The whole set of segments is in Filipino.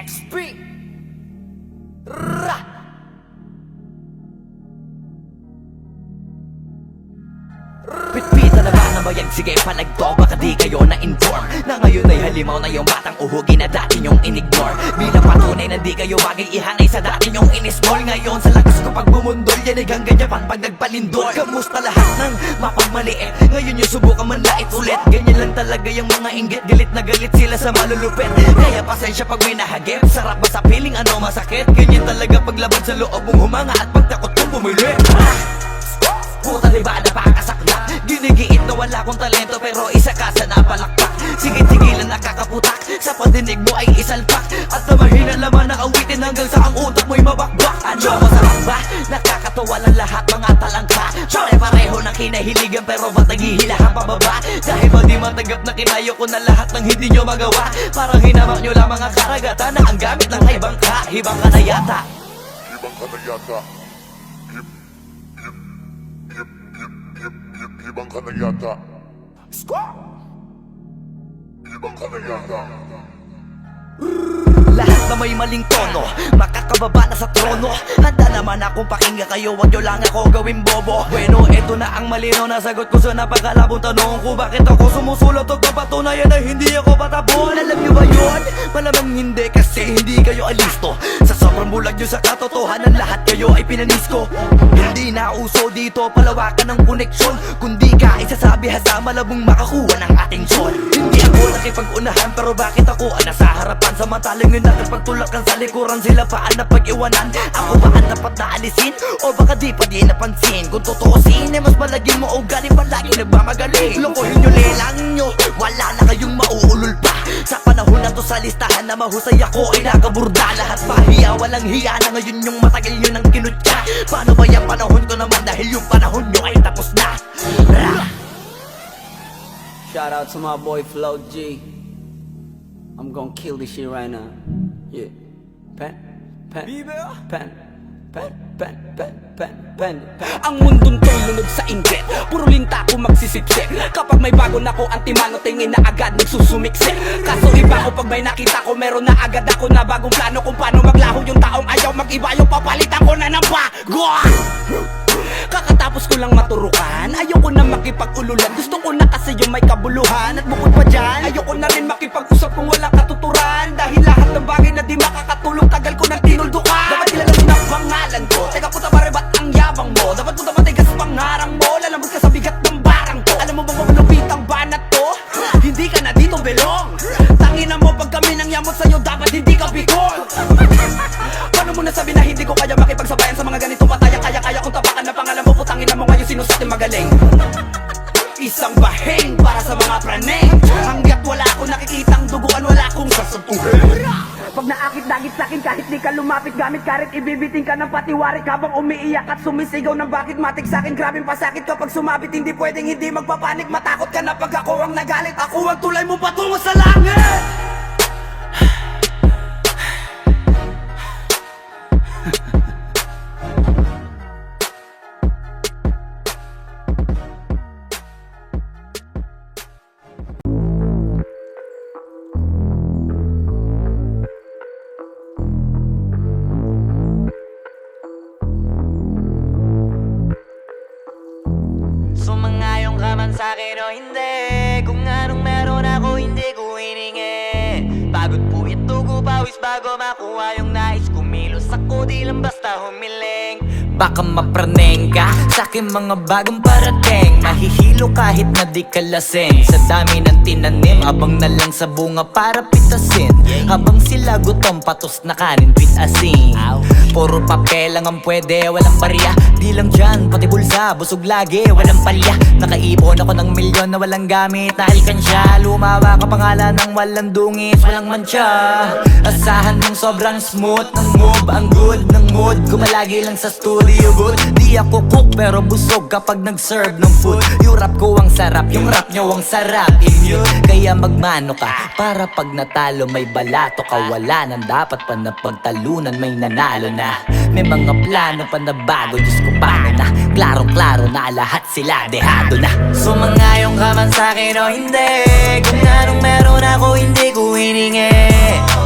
X-Spring Ra! Pitpita na ba ng bayag? Sige palagto, baka di kayo na-inform na ngayon ay halimaw na yung batang uhugin na dati nyong in-ignore. Bilang patunay na di kayo bagay ihanay sa dati nyong in-small. Ngayon sa lakas ko pag bumundol, yan ay gangganyapan pag nagpalindol. Kamusta lahat ng mapagmaliit? Ngayon yung subukan manlait ulit. Ganyan lang talaga yung mga inggit, galit na galit sila sa malulupit. Kaya pasensya pag may nahagip, sarap ba sa piling ano masakit? Ganyan talaga paglaban sa loob mong humanga at pagtakot mong bumili. Puta diba napakasaklap? Ginigiit na wala kong talento pero isa ka sa napalakpak. Sige-sigilan nakakaputak, sa pandinig mo ay isalpak. At na mahina laman ng awitin hanggang sa ang utak mo'y mabakbak. Ano masarap ba? Nakakatawa lang lahat mga talangka. Pare-pareho na kinahiligan pero ba't naghihilahan pababa? Dahil ba di matanggap na kinayo ko na lahat ng hindi nyo magawa? Parang hinamak nyo lang mga karagatan na ang gamit lang ay bangka. Hibang ka na yata. Hibang ka na yata. Hibang ka na yata. Hibang ka na yata. Lahat na may maling tono, makakababa na sa trono. Handa naman akong pakinggan kayo, wag nyo lang ako gawin bobo. Bueno, eto na ang malinaw na sagot ko sa napakalabong tanong ko. Bakit ako sumusulot o kapatunayan na hindi ako patabon? Alam nyo ba yun? Malamang hindi kasi hindi kayo alisto. Sa sobrang bulag nyo sa katotohanan, lahat kayo ay pinanis ko. Hindi na uso dito palawakan ng koneksyon, kundi ka isasabi hasa malabong makakuha ng atensyon. Hindi ako nakipag-unahan pero bakit ako ang nasa harapan? Samantalang yun nakipagtulakan sa likuran, sila pa ang napag-iwanan. Ako ba ang dapat na alisin? O baka di pa di napansin? Kung totoosin, mas malaging mo o galing palagi nagmamagaling. Lokohin nyo, lelang nyo, wala na kayong mauulol pa. Sa panahon na to sa listahan na mahusay ako ay nakaburda. Lahat pahiya, walang hiya na ngayon yung matagal nyo nang kinutya. Paano ba yung panahon ko naman dahil yung panahon nyo ay tapos na? Shout out to my boy Flo G. I'm gonna kill this shit right now. Yeah. Pen. Ang mundong to'y lunod sa inggit, puro linta ko magsisipsip. Kapag may bago na ko, antimano tingin na agad nagsusumiksik. Kaso iba ko pag may nakita ko, meron na agad ako na bagong plano kung paano maglaho yung taong ayaw mag-iba. Yung papalitan ko na ng bago. Kakatapos ko lang maturukan, ayoko na makipag-ululan. Gusto ko na kasi yung may kabuluhan. At bukod pa dyan, ayoko na rin makipag-usap kung wala katuturan. Dahil lahat ng bagay na di makakatulong, tagal ko nang tinuldukan. Dapat kilala mo na pangalan ko. Teka puta pare, ba't ang yabang mo? Dapat puta matigas pangarang mo. Lalambot ka sa bigat ng barang to. Alam mo bang malupit ang banat to? Hindi ka na dito belong. Tangina mo pag kami nang yamot sa'yo, dapat hindi ka bigol. Paano mo nasabi na hindi ko kaya makipagsabayan sa mga ganitong pataya? Kaya kung tapakan na pangalan mo, putangin na mo ngayon sino sa ating magaling. Isang bahing para sa mga praneng. Hanggat wala akong nakikitang duguan, wala akong sasantuhin. Pag naakit-dagit sa'kin kahit di ka lumapit, gamit karit ibibiting ka ng patiwarik habang umiiyak at sumisigaw ng bakit matik sa'kin. Grabing pasakit kapag sumabit, hindi pwedeng hindi magpapanik. Matakot ka na pag ako ang nagalit, ako ang tulay mo patungo sa langit. Sumangayong ka man sa'kin o hindi, kung anong meron ako hindi ko hiningi. Pagod po ito ko pawis bago makuha yung nais. Kumilos ako di lang basta humiling. Baka mapraneng ka sa'kin mga bagong parating. Mahihilo kahit na di ka lasing. Sa dami ng tinanim, abang na lang sa bunga para pitasin. Habang sila gutom, patos na kanin, pitasin. Puro papel lang ang pwede, walang barya. Di lang dyan, pati bulsa, busog lagi, walang palya. Nakaipon ako ng milyon na walang gamit na alkansya. Lumawa ka pangalan ng walang dungis, walang mancha. Asahan mong sobrang smooth ng move, ang good ng mood. Gumalagi lang sa studio booth. Di ako cook pero busog kapag nag-serve ng food. Yung rap ko ang sarap, yung rap nyo ang sarap. Immune, kaya magmano ka para pag natalo may balato ka. Wala nang dapat pa na pagtalunan, may nanalo na. May mga plano pa na bago, Diyos ko paano na. Klaro-klaro na lahat sila dehado na. Sumangayong ka man sa'kin o hindi, kung anong meron ako hindi ko hiningi.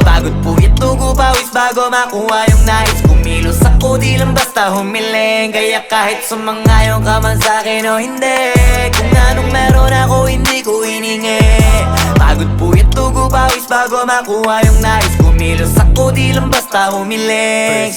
Pagod po ito ko bago makuha yung nais Kumilos ako di lang basta humiling Kaya kahit sumangayon ka man sa'kin o hindi Kung anong meron ako hindi ko hiningi Pagod puyat tugo pawis bago makuha yung nais Kumilos ako di lang basta humiling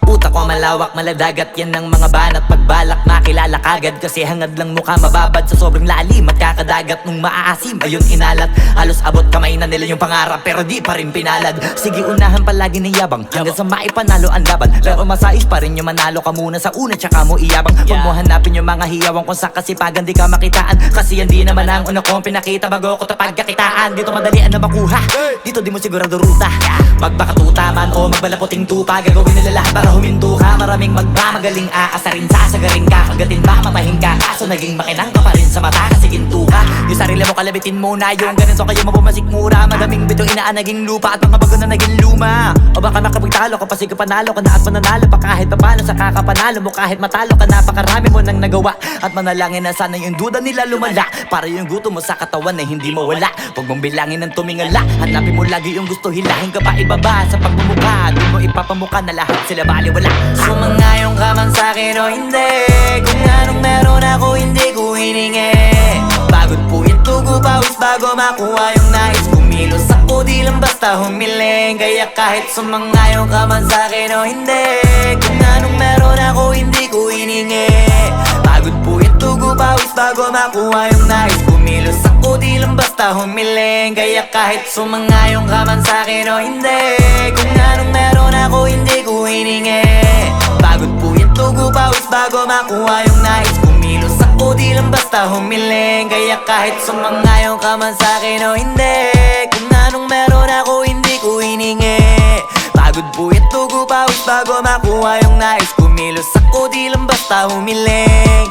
Utak ko malawak, maladagat yan ng mga banat Pagbalak makilala kagad kasi hangad lang mukha mababad Sa sobrang lalim at kakadagat nung maaasim Ayun inalat, halos abot kamay na nila yung pangarap Pero di pa rin pinalad Sige unahan palagi ng yabang Hanggang sa maipanalo ang laban Pero masais pa rin yung manalo ka muna sa una Tsaka mo iyabang Huwag mo hanapin yung mga hiyawang kung sa kasipagan di ka makitaan Kasi yan di naman ang una kong pinakita Bago ko tapagkakitaan Dito madalian na makuha Dito di mo sigurado ruta Magbakatuta man o magbalaputing tupa Gagawin nila lahat para huminto ka Maraming magmamagaling aasarin sasagarin ka Kagatin ba mamahing ka Kaso naging makinang ka pa rin sa mata kasi ginto ka Yung sarili mo kalabitin muna Yung ganito kayo mabumasik mura Madaming bito inaan naging lupa At mga bago na naging luma O baka makapagtalo ka pa sige panalo ka na At mananalo pa kahit papalo sa kakapanalo mo Kahit matalo ka napakarami mo nang nagawa At manalangin na sana yung duda nila lumala Para yung gutom mo sa katawan na hindi mawala Huwag mong bilangin ng tumingala Hanapin mo lagi yung gusto hilahin ka pa ibaba Sa pagmumukha Doon mo ipapamuka na lahat sila baliwala Sumangayon ka man sa'kin o hindi Kung anong meron ako hindi ko hiningi Pagod puyat tugo pawis bago makuha yung nais Kumilos ako di lang basta humiling Kaya kahit sumangayon ka man sa'kin o hindi Kung anong meron ako hindi ko hiningi Pagod puyat tugo pawis bago makuha yung nais Kumilos ako di lang basta humiling Kaya kahit sumangayon ka man sa'kin o hindi Kung anong meron ako hindi ko hiningi Pagod puyat tugo pawis bago makuha yung nais Kumilos ako di lang basta humiling Kaya kahit sumangayon ka man sa'kin o hindi Kung anong meron ako hindi ko hiningi Pagod puyat tugo pawis bago makuha yung nais Kumilos ako di lang basta humiling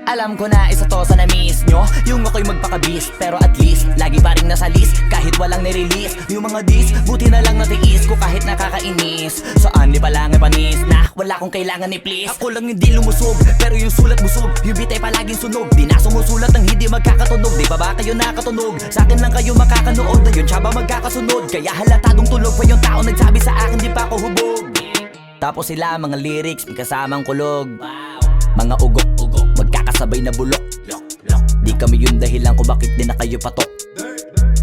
Alam ko na isa to sa na-miss nyo Yung ako'y magpakabis Pero at least, lagi pa rin nasa list Kahit walang nirelease Yung mga dis, buti na lang natiis ko kahit nakakainis Saan di pa lang panis na wala kong kailangan ni please Ako lang hindi lumusog, pero yung sulat busog Yung bitay palaging sunog, di na sumusulat ng hindi magkakatunog Di ba ba kayo nakatunog? Sa akin lang kayo makakanood Na yun siya ba magkakasunod? Kaya halatadong tulog pa yung tao nagsabi sa akin di pa ako hubog Tapos sila mga lyrics, may kasamang kulog Mga ugok-ugok, magkakasabay na bulok Di kami yung dahilan kung bakit di na kayo patok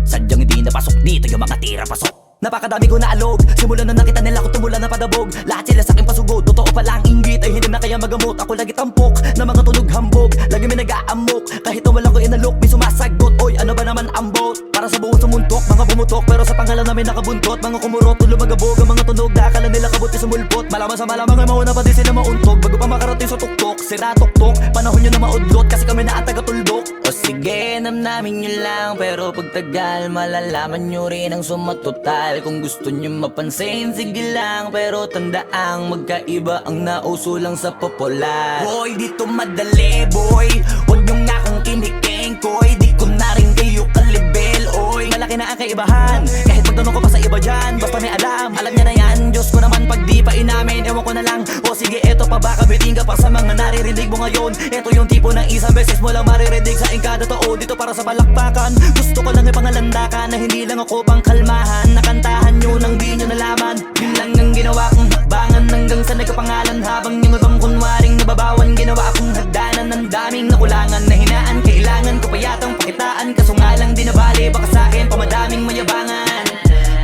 Sadyang hindi napasok dito yung mga tira pasok Napakadami ko na alog Simulan na nakita nila ko tumula na padabog Lahat sila sa'king pasugod Totoo pala ang inggit ay hindi na kaya magamot Ako lagi tampok na mga tunog hambog Lagi may nag-aamok Kahit na wala ko inalok May sumasagot Oy ano ba naman ambot Para sa buong sumuntok Mga bumutok Pero sa pangalan namin nakabuntot Mga kumurot Tulo magabog Ang mga tunog na akala nila kabuti sumulpot Malaman sa malamang ay mauna pa din sila mauntog Bago pa makarating sa tuktok Sira tuktok Panahon nyo na maudlot Kasi kami na ang taga-tuldok O sige namnamin nyo lang Pero pagtagal malalaman nyo rin ang sumatotal Kung gusto nyo mapansin, sige lang Pero tandaang magkaiba ang nauso lang sa popular Boy, dito madali, boy Huwag nyo nga kong kiniking, koy Di ko na rin kayo kalibel, oy Malaki na ang kaibahan Kahit magtanong ko pa sa iba dyan Basta may alam niya na yan Diyos ko naman pag di pa inamin Ewan ko na lang O sige, eto pa baka biting ka pa sa mga naririnig mo ngayon Eto yung tipo ng isang beses mo lang maririnig sa kada tao Dito para sa balakbakan Gusto ko lang ipangalandakan Na hindi lang ako pang kalmahan Nakantahan nyo nang di nyo nalaman Yun lang ang ginawa kong hakbangan Hanggang sa nagkapangalan Habang yung ibang kunwaring nababawan Ginawa akong hagdanan Ng daming nakulangan na hinaan Kailangan ko pa yatang pakitaan Kaso nga lang di nabali Baka sa'kin pamadaming mayabangan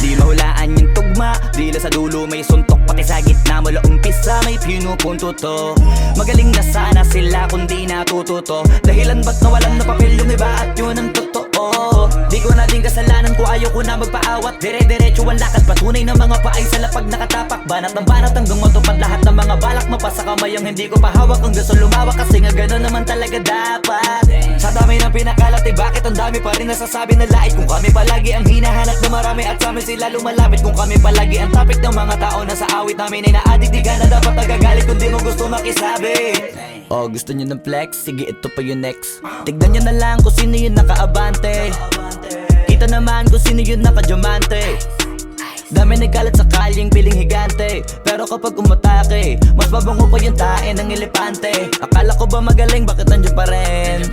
Di mahulaan yung tugma Dila sa dulo may suntok Pati sa gitna mula umpisa may pinupunto to Magaling na sana sila kung di natututo Dahilan ba't nawalan na papel yung iba at yun ang totoo Di ko na din kasalanan ko ayaw ko na magpaawat Dapat dire-diretso ang lakad, patunay ng mga paay sa lapag nakatapak. Banat ng banat hanggang matupad lahat ng mga balak. Mapasa kamay ang hindi ko pahawak, ang gusto lumawak kasi nga gano'n naman talaga dapat. Sa dami ng pinakalat bakit ang dami pa rin nasasabi na lait. Kung kami palagi ang hinahanap na marami at sa amin sila lumalapit. Kung kami palagi ang topic ng mga tao na sa awit namin ay na-addict, di ka na dapat nagagalit kung di mo gusto makisabit. Oh, gusto nyo ng flex? Sige, ito pa yung next. Tignan nyo na lang kung sino yung nakaabante. Kita naman kung sino yung nakadiamante. Dami nagkalat sa kalyeng piling higante, pero kapag umatake, mas mabango pa yung tae ng elepante. Akala ko ba magaling, bakit nandiyan pa rin?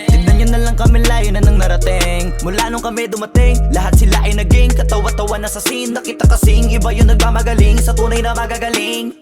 Tignan nyo na lang kami, layo na nang narating. Mula nung kami dumating, lahat sila ay naging katawa-tawa na sa scene. Nakita kasing iba yung nagmamagaling sa tunay na magagaling.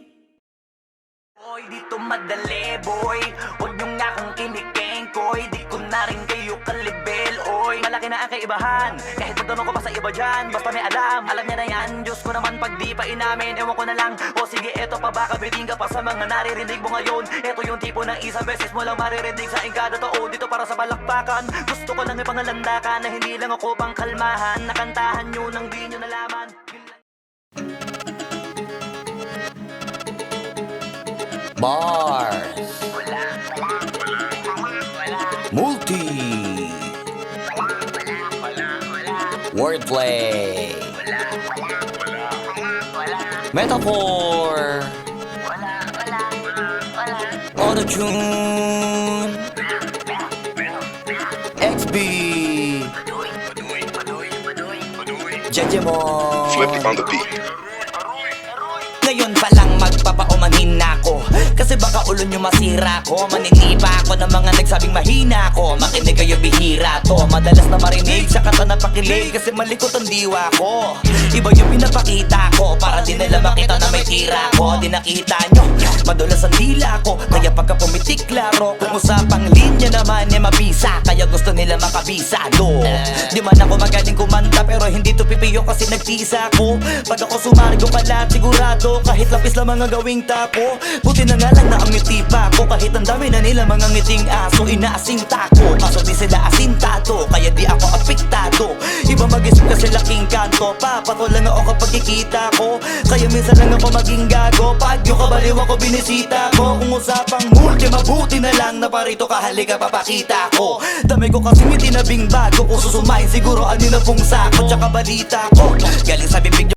Boy, dito madali, boy. Huwag nyo nga kong kinikengkoy. Di ko na rin kayo kalibel, oy. Malaki na ang kaibahan, kahit magtanong ko pa sa iba dyan. Basta may alam niya na yan. Diyos ko naman pag di pa inamin, ewan ko na lang. O sige, eto pa baka biting ka pa sa mga naririnig mo ngayon. Eto yung tipo ng isang beses mo lang maririnig sa ingkada tao. Dito para sa balakbakan, gusto ko lang ipangalandakan na hindi lang ako pang kalmahan. Nakantahan nyo nang di nyo nalaman. Bars, multi, wordplay, metaphor, auto-tune, XB, Jejemon. Flip on the beat. Ngayon pa lang magpapaumanhin na ako, kasi baka ulo nyo masira ko. Maniniba ako ng mga nagsabing mahina ko. Makinig kayo, bihira to. Madalas na marinig sa kata na pakilig, kasi malikot ang diwa ko. Iba yung pinapakita ko, para di nila makita na may tira ko. Di nakita nyo, madulas ang dila ko, kaya pagka pumitik klaro. Kung usapang linya naman ay mabisa, kaya gusto nila makabisado. Di man ako magaling kumanta, pero hindi to pipiyo kasi nagtisa ko. Pag ako sumarigo kalat, sigurado kahit lapis lang mga gawing tapo. Buti na nga lang na ang ngiti pa ko, kahit ang dami na nila mga ngiting aso. Inaasinta ko, kaso di sila asintado, kaya di ako apektado. Iba mag-isip kasi laking kanto, papato lang ako kapag kikita ko. Kaya minsan lang ako maging gago, pag yung kabaliw ako binisita ko. Kung usapang multi, mabuti na lang na parito ka, halika papakita ko. Dami ko kasi may tinabing bago, kung susumain siguro ano na pong sako. Tsaka balita ko, galing sa bibig